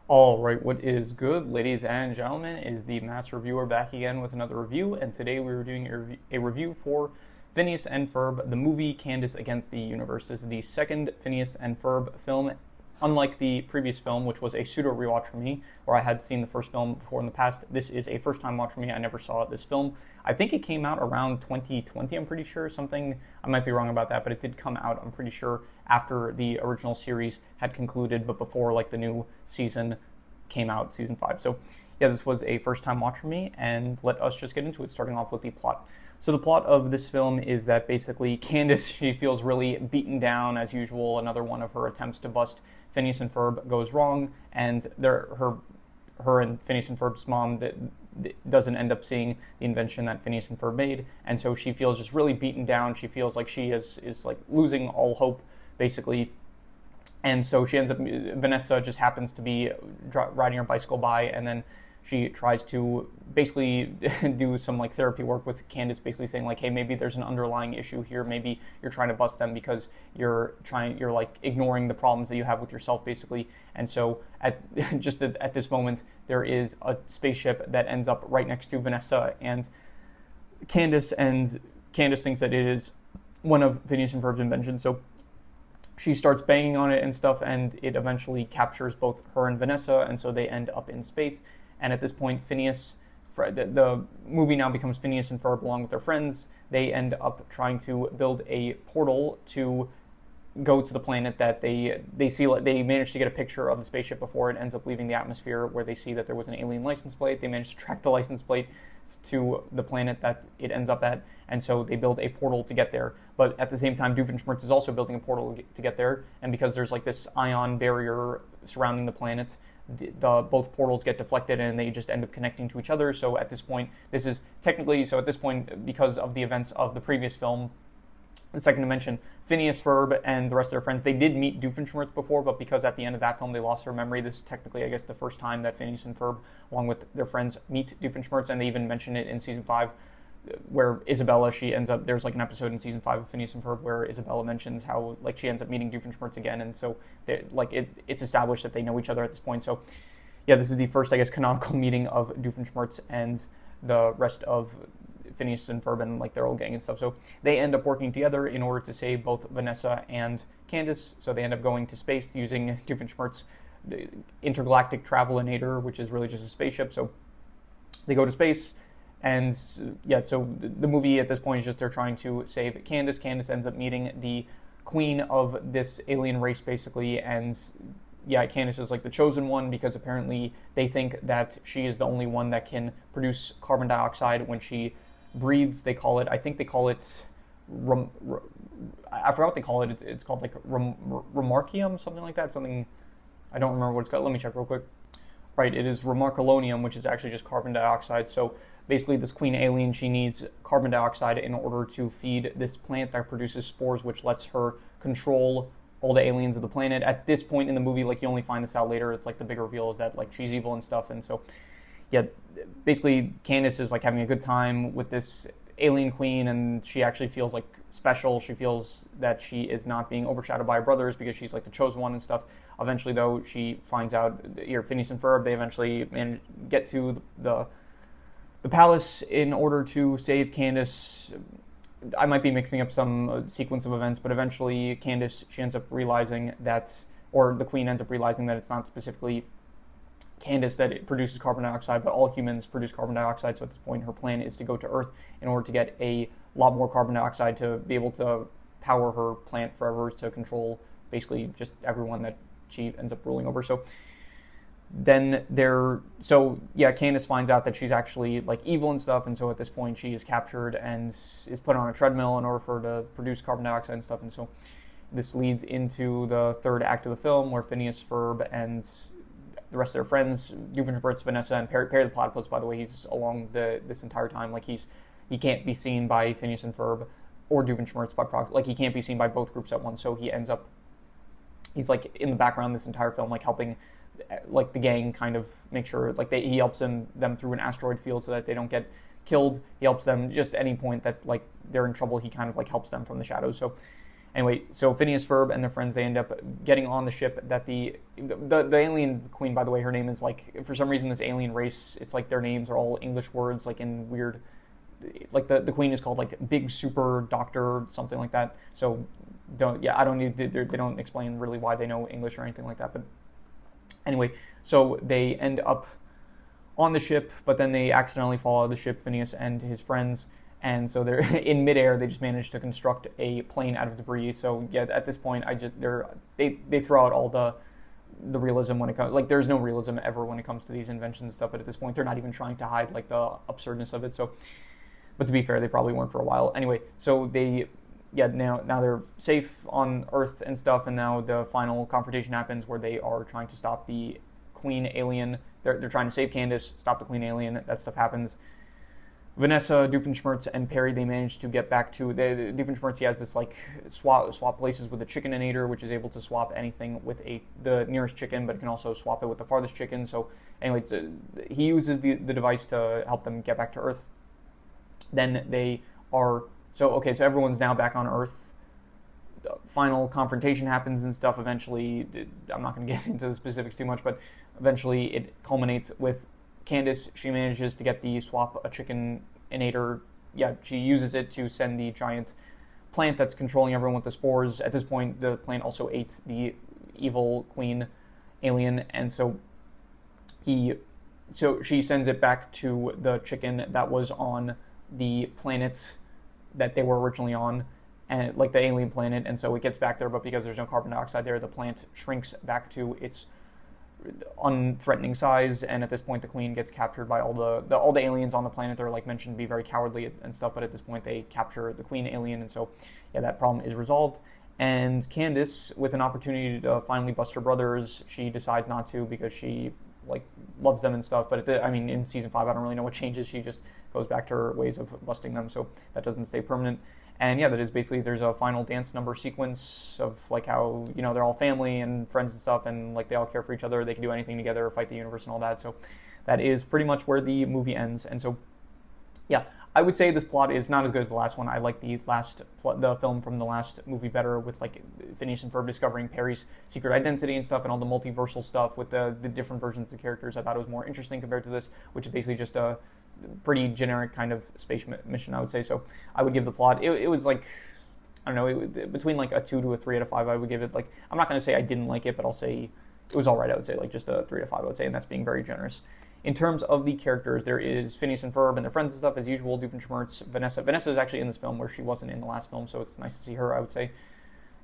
All right, what is good, ladies and gentlemen, is the Master Reviewer back again with another review, and today we are doing a review for Phineas and Ferb, the movie Candace Against the Universe. This is the second Phineas and Ferb film. Unlike the previous film, which was a pseudo rewatch for me, where I had seen the first film before in the past, this is a first time watch for me. I never saw this film. I think it came out around 2020, I'm pretty sure. Something, I might be wrong about that, but it did come out, I'm pretty sure, after the original series had concluded, but before like the new season came out, season 5. So yeah, this was a first time watch for me, and let us just get into it, starting off with the plot. So the plot of this film is that basically Candace, she feels really beaten down as usual. Another one of her attempts to bust Phineas and Ferb goes wrong, and her and Phineas and Ferb's mom doesn't end up seeing the invention that Phineas and Ferb made, and so she feels just really beaten down. She feels like she is like losing all hope, basically. And so she ends up, Vanessa just happens to be riding her bicycle by, and then she tries to basically do some like therapy work with Candace, basically saying like, hey, maybe there's an underlying issue here. Maybe you're trying to bust them because you're like ignoring the problems that you have with yourself, basically. And so at this moment, there is a spaceship that ends up right next to Vanessa and Candace thinks that it is one of Phineas and Ferb's inventions. So she starts banging on it and stuff, and it eventually captures both her and Vanessa, and so they end up in space. And at this point, the movie now becomes Phineas and Ferb along with their friends. They end up trying to build a portal to go to the planet that they see. They manage to get a picture of the spaceship before it ends up leaving the atmosphere, where they see that there was an alien license plate. They manage to track the license plate to the planet that it ends up at, and so they build a portal to get there. But at the same time, Doofenshmirtz is also building a portal to get there, and because there's like this ion barrier surrounding the planet, both portals get deflected and they just end up connecting to each other. So at this point, because of the events of the previous film, the second dimension, Phineas, Ferb, and the rest of their friends, they did meet Doofenshmirtz before, but because at the end of that film they lost their memory, this is technically, I guess, the first time that Phineas and Ferb, along with their friends, meet Doofenshmirtz, and they even mention it in season 5, where Isabella, there's like an episode in season 5 of Phineas and Ferb where Isabella mentions how like she ends up meeting Doofenshmirtz again, and so it's established that they know each other at this point. So yeah, this is the first, I guess, canonical meeting of Doofenshmirtz and the rest of Phineas and Ferb and like their old gang and stuff. So they end up working together in order to save both Vanessa and Candace. So they end up going to space using Doofenshmirtz's intergalactic travelinator, which is really just a spaceship. So they go to space, and yeah, so the movie at this point is just they're trying to save Candace. Candace ends up meeting the queen of this alien race, basically, and yeah, Candace is like the chosen one because apparently they think that she is the only one that can produce carbon dioxide when she breathes. I think they call it, I forgot what they call it. It's called like remarkium, something like that. Something, I don't remember what it's called. Let me check real quick. Right, it is remarkalonium, which is actually just carbon dioxide. So basically this queen alien, she needs carbon dioxide in order to feed this plant that produces spores, which lets her control all the aliens of the planet. At this point in the movie, like you only find this out later, it's like the big reveal is that like she's evil and stuff. And so yeah, basically Candace is like having a good time with this alien queen, and she actually feels like special. She feels that she is not being overshadowed by her brothers because she's like the chosen one and stuff. Eventually, though, she finds out Phineas and Ferb, they eventually get to the palace in order to save Candace. I might be mixing up some sequence of events, but eventually Candace, she ends up realizing that, or the queen ends up realizing that it's not specifically Candace that it produces carbon dioxide, but all humans produce carbon dioxide. So at this point, her plan is to go to Earth in order to get a lot more carbon dioxide to be able to power her plant forever, to control basically just everyone that she ends up ruling over. So Candace finds out that she's actually like evil and stuff, and so at this point she is captured and is put on a treadmill in order for her to produce carbon dioxide and stuff. And so this leads into the third act of the film, where Phineas, Ferb, and the rest of their friends, Doofenshmirtz, Vanessa, and Perry the Platypus, by the way, he's along this entire time. Like he can't be seen by Phineas and Ferb or Doofenshmirtz by proxy. Like he can't be seen by both groups at once. So he's like in the background this entire film, like helping like the gang kind of make sure like he helps them through an asteroid field so that they don't get killed. He helps them just at any point that like they're in trouble. He kind of like helps them from the shadows. So Anyway, so Phineas Ferb and their friends, they end up getting on the ship that the alien queen, by the way, her name is like, for some reason, this alien race, it's like their names are all English words, like in weird, like the queen is called like Big Super Doctor, something like that. So I don't need, they don't explain really why they know English or anything like that. But anyway, so they end up on the ship, but then they accidentally fall out of the ship, Phineas and his friends. And so they're in midair. They just managed to construct a plane out of debris. So yeah, at this point, they throw out all the realism when it comes. Like there's no realism ever when it comes to these inventions and stuff. But at this point, they're not even trying to hide like the absurdness of it. So, but to be fair, they probably weren't for a while. Anyway, so now they're safe on Earth and stuff. And now the final confrontation happens where they are trying to stop the Queen alien. They're trying to save Candace, stop the Queen alien. That stuff happens. Vanessa, Doofenshmirtz, and Perry, they managed to get back to Doofenshmirtz. He has this like swap places with a chicken-inator, which is able to swap anything with the nearest chicken, but it can also swap it with the farthest chicken. So anyway, he uses the device to help them get back to Earth. Then so everyone's now back on Earth. The final confrontation happens and stuff. Eventually, I'm not going to get into the specifics too much, but eventually it culminates with Candace. She manages to get the swap a chicken-inator. Yeah, she uses it to send the giant plant that's controlling everyone with the spores. At this point, the plant also ate the evil queen alien, and so she sends it back to the chicken that was on the planet that they were originally on, and like the alien planet, and so it gets back there, but because there's no carbon dioxide there, the plant shrinks back to its unthreatening size, and at this point the queen gets captured by all the aliens on the planet. They're like mentioned to be very cowardly and stuff, but at this point they capture the queen alien, and so yeah, that problem is resolved. And Candace, with an opportunity to finally bust her brothers, she decides not to because she like loves them and stuff. But in season 5, I don't really know what changes. She just goes back to her ways of busting them, so that doesn't stay permanent. And yeah, that is basically, there's a final dance number sequence of like how, they're all family and friends and stuff, and like they all care for each other, they can do anything together, fight the universe and all that. So that is pretty much where the movie ends. And so yeah, I would say this plot is not as good as the last one. I like the film from the last movie better, with like Phineas and Ferb discovering Perry's secret identity and stuff, and all the multiversal stuff with the different versions of the characters. I thought it was more interesting compared to this, which is basically just a pretty generic kind of space mission, I would say. So I would give the plot, it was like, I don't know, between like a 2 to a 3 out of 5. I would give it, like, I'm not going to say I didn't like it, but I'll say it was all right. I would say like just a 3 to 5, I would say, and that's being very generous. In terms of the characters, there is Phineas and Ferb and their friends and stuff as usual. Doofenshmirtz, Vanessa is actually in this film where she wasn't in the last film, so it's nice to see her, I would say.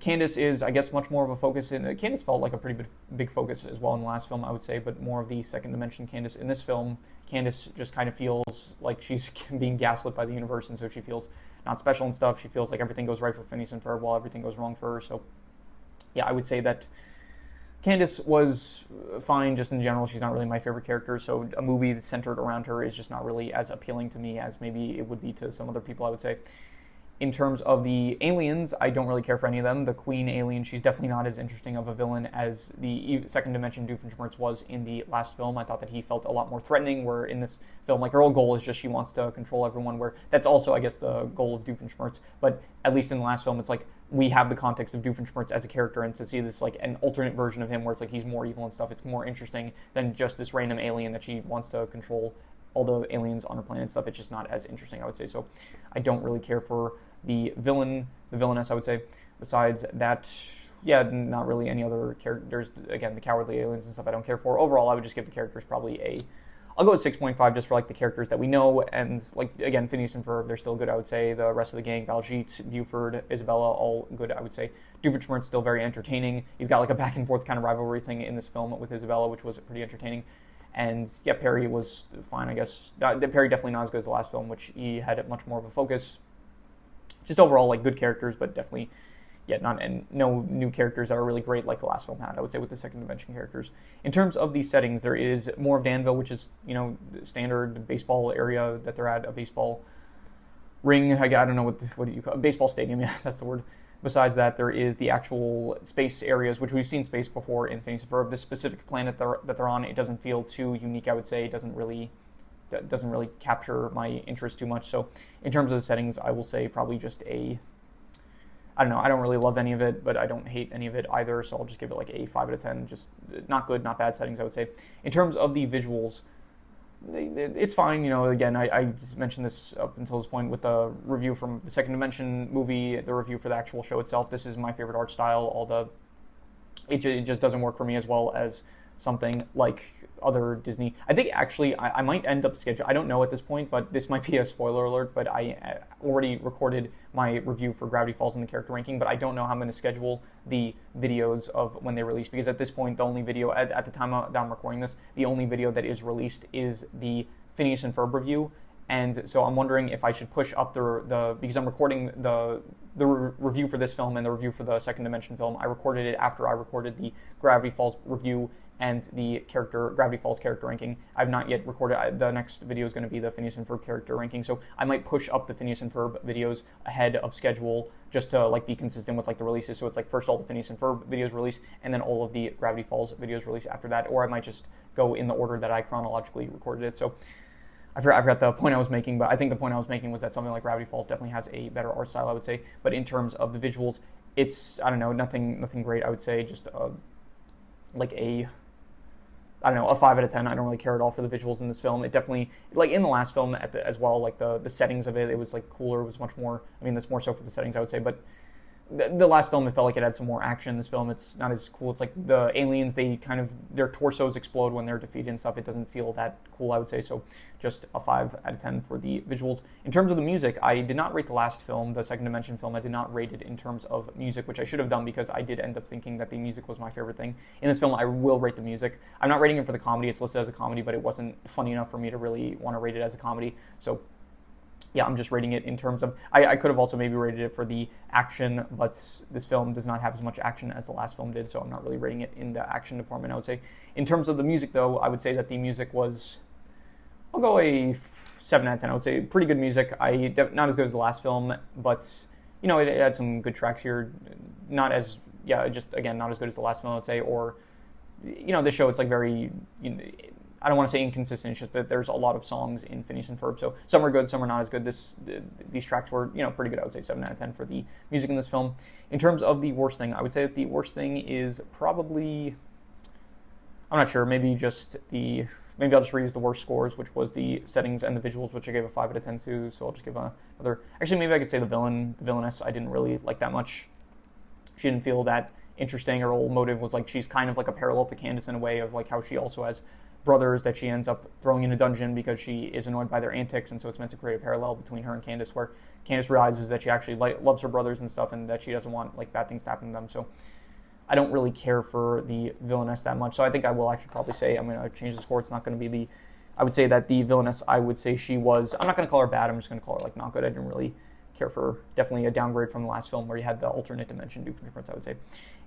Candace is, I guess, much more of a focus Candace felt like a pretty big focus as well in the last film, I would say, but more of the second dimension Candace. In this film, Candace just kind of feels like she's being gaslit by the universe, and so she feels not special and stuff. She feels like everything goes right for Phineas and Ferb while everything goes wrong for her. So yeah, I would say that Candace was fine just in general. She's not really my favorite character, so a movie that's centered around her is just not really as appealing to me as maybe it would be to some other people, I would say. In terms of the aliens, I don't really care for any of them. The Queen alien, she's definitely not as interesting of a villain as the second dimension Doofenshmirtz was in the last film. I thought that he felt a lot more threatening, where in this film, like, her whole goal is just she wants to control everyone, where that's also, I guess, the goal of Doofenshmirtz. But at least in the last film, it's like we have the context of Doofenshmirtz as a character, and to see this, like, an alternate version of him where it's like he's more evil and stuff, it's more interesting than just this random alien that she wants to control all the aliens on her planet and stuff. It's just not as interesting, I would say. So I don't really care for the villainess, I would say. Besides that, yeah, not really any other characters. Again, the cowardly aliens and stuff I don't care for. Overall, I would just give the characters probably I'll go with 6.5 just for like the characters that we know, and like, again, Phineas and Ferb, they're still good, I would say. The rest of the gang, Baljeet, Buford, Isabella, all good, I would say. Doofenshmirtz still very entertaining. He's got like a back and forth kind of rivalry thing in this film with Isabella, which was pretty entertaining. And yeah, Perry was fine, I guess. Perry definitely not as good as the last film, which he had much more of a focus. Just overall, like, good characters, but definitely, yeah, no new characters that are really great like the last film had, I would say, with the second dimension characters. In terms of the settings, there is more of Danville, which is, the standard baseball area that they're at, a baseball ring. I don't know what do you call it? Baseball stadium, yeah, that's the word. Besides that, there is the actual space areas, which we've seen space before in Phineas and Ferb. This specific planet that they're on, it doesn't feel too unique, I would say. It doesn't really capture my interest too much. So in terms of the settings, I will say probably just a I don't know. I don't really love any of it, but I don't hate any of it either. So I'll just give it like a 5 out of 10. Just not good, not bad settings, I would say. In terms of the visuals, it's fine. Again, I just mentioned this up until this point with the review from the Second Dimension movie, the review for the actual show itself. This is my favorite art style. It just doesn't work for me as well as something like other Disney. I think actually I might end up scheduling. I don't know at this point, but this might be a spoiler alert. But I already recorded my review for Gravity Falls in the character ranking, but I don't know how I'm going to schedule the videos of when they release, because at this point the only video at the time that I'm recording this, the only video that is released is the Phineas and Ferb review. And so I'm wondering if I should push up the because I'm recording the review for this film and the review for the Second Dimension film. I recorded it after I recorded the Gravity Falls review and the Gravity Falls character ranking. I've not yet recorded. The next video is going to be the Phineas and Ferb character ranking, so I might push up the Phineas and Ferb videos ahead of schedule just to like be consistent with like the releases. So it's like first all the Phineas and Ferb videos release, and then all of the Gravity Falls videos release after that. Or I might just go in the order that I chronologically recorded it. So I forgot the point I was making, but I think the point I was making was that something like Gravity Falls definitely has a better art style, I would say. But in terms of the visuals, it's, I don't know, nothing great, I would say. Just like a 5 out of 10. I don't really care at all for the visuals in this film. It definitely, like in the last film as well, like the settings of it was like cooler. It was much more, that's more so for the settings, I would say. But the last film, it felt like it had some more action. This film, it's not as cool. It's like the aliens, their torsos explode when they're defeated and stuff. It doesn't feel that cool, I would say. So just a 5 out of 10 for the visuals. In terms of the music, I did not rate the last film, the Second Dimension film. I did not rate it in terms of music, which I should have done because I did end up thinking that the music was my favorite thing. In this film, I will rate the music. I'm not rating it for the comedy. It's listed as a comedy, but it wasn't funny enough for me to really want to rate it as a comedy. So yeah, I'm just rating it in terms of, I could have also maybe rated it for the action, but this film does not have as much action as the last film did, so I'm not really rating it in the action department, I would say. In terms of the music, though, I would say that the music was, I'll go a 7 out of 10. I would say pretty good music. Not as good as the last film, but, it had some good tracks here. Not as good as the last film, I would say, or, this show, it's like very, I don't want to say inconsistent. It's just that there's a lot of songs in Phineas and Ferb. So some are good, some are not as good. These tracks were, pretty good. I would say 7 out of 10 for the music in this film. In terms of the worst thing, I would say that the worst thing is probably, I'm not sure. Maybe I'll just reuse the worst scores, which was the settings and the visuals, which I gave a 5 out of 10 to. So I'll just give another. Actually, maybe I could say the villainess. I didn't really like that much. She didn't feel that interesting. Her whole motive was like she's kind of like a parallel to Candace in a way of like how she also has brothers that she ends up throwing in a dungeon because she is annoyed by their antics, and so it's meant to create a parallel between her and Candace, where Candace realizes that she actually loves her brothers and stuff, and that she doesn't want like bad things to happen to them. So I don't really care for the villainess that much. So I think I will actually probably say I'm going to change the score. It's not going to be I would say that the villainess, I would say she was, I'm not going to call her bad. I'm just going to call her like not good. I didn't really care for her. Definitely a downgrade from the last film where you had the alternate dimension Doofenshmirtz, I would say.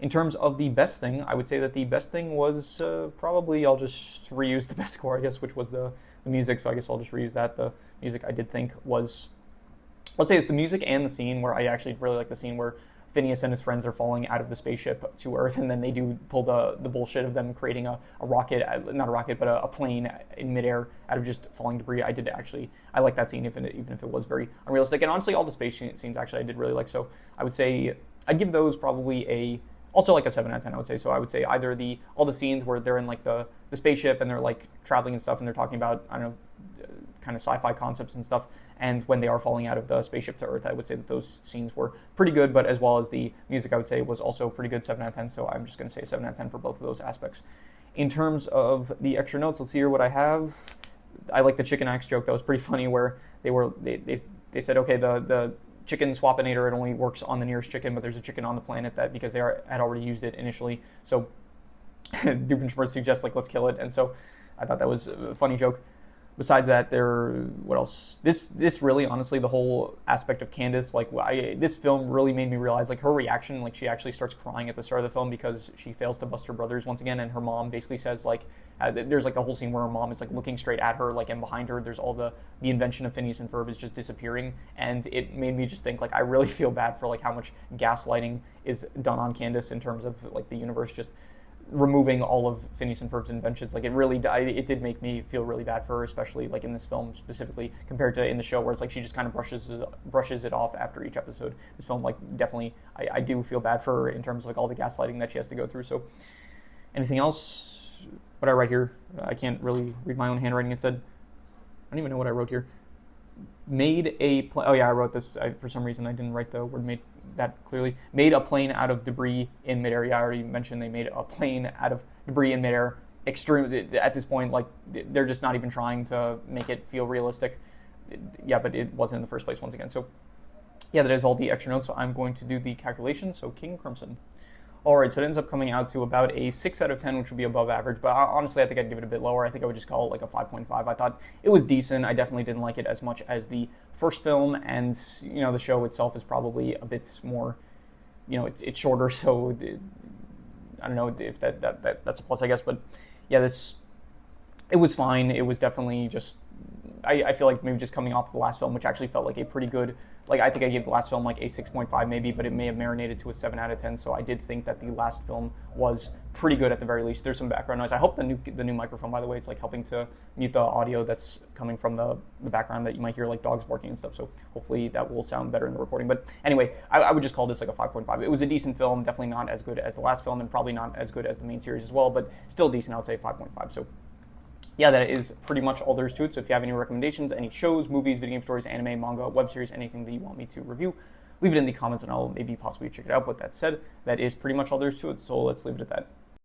In terms of the best thing, I would say that the best thing was probably, I'll just reuse the best score, I guess, which was the music. So I guess I'll just reuse that. The music I did think was, let's say it's the music and the scene where I actually really like the scene where Phineas and his friends are falling out of the spaceship to Earth, and then they do pull the bullshit of them creating a rocket, not a rocket, but a plane in midair out of just falling debris. I like that scene, even if it was very unrealistic. And honestly, all the space scenes actually I did really like. So I would say I'd give those probably also like a 7 out of 10, I would say. So I would say either all the scenes where they're in like the spaceship and they're like traveling and stuff and they're talking about, I don't know, kind of sci-fi concepts and stuff, and when they are falling out of the spaceship to Earth, I would say that those scenes were pretty good, but as well as the music, I would say was also pretty good, 7 out of 10, so I'm just going to say 7 out of 10 for both of those aspects. In terms of the extra notes, let's see here what I have. I like the chicken axe joke. That was pretty funny, where they said, okay, the chicken swapinator, it only works on the nearest chicken, but there's a chicken on the planet that, because they had already used it initially, so Doofenshmirtz suggests, like, let's kill it, and so I thought that was a funny joke. Besides that, what else? This really, honestly, the whole aspect of Candace, like, this film really made me realize, like, her reaction, like, she actually starts crying at the start of the film because she fails to bust her brothers once again, and her mom basically says, like, there's, like, a whole scene where her mom is, like, looking straight at her, like, and behind her, there's all the invention of Phineas and Ferb is just disappearing, and it made me just think, like, I really feel bad for, like, how much gaslighting is done on Candace in terms of, like, the universe just removing all of Phineas and Ferb's inventions. Like it did make me feel really bad for her, especially like in this film specifically compared to in the show where it's like she just kind of brushes it off after each episode. This film, like, definitely I do feel bad for her in terms of like all the gaslighting that she has to go through. So anything else? What I write here, I can't really read my own handwriting. It said, I don't even know what I wrote here. Oh yeah, I wrote this. For some reason I didn't write the word made that clearly. Made a plane out of debris in midair. Yeah, I already mentioned they made a plane out of debris in midair. At this point, like, they're just not even trying to make it feel realistic. Yeah, but it wasn't in the first place once again. So yeah, that is all the extra notes. So I'm going to do the calculations. So King Crimson. All right, so it ends up coming out to about a 6 out of 10, which would be above average. But honestly, I think I'd give it a bit lower. I think I would just call it like a 5.5. I thought it was decent. I definitely didn't like it as much as the first film. And, the show itself is probably a bit more, it's shorter. So I don't know if that's a plus, I guess. But yeah, it was fine. It was definitely just, I feel like maybe just coming off the last film, which actually felt like a pretty good, like, I think I gave the last film like a 6.5 maybe, but it may have marinated to a 7 out of 10. So I did think that the last film was pretty good at the very least. There's some background noise. I hope the new microphone, by the way, it's like helping to mute the audio that's coming from the background that you might hear, like dogs barking and stuff. So hopefully that will sound better in the recording. But anyway, I would just call this like a 5.5. It was a decent film, definitely not as good as the last film and probably not as good as the main series as well, but still decent. I would say 5.5. So yeah, that is pretty much all there is to it. So if you have any recommendations, any shows, movies, video game stories, anime, manga, web series, anything that you want me to review, leave it in the comments and I'll maybe possibly check it out. But that said, that is pretty much all there is to it. So let's leave it at that.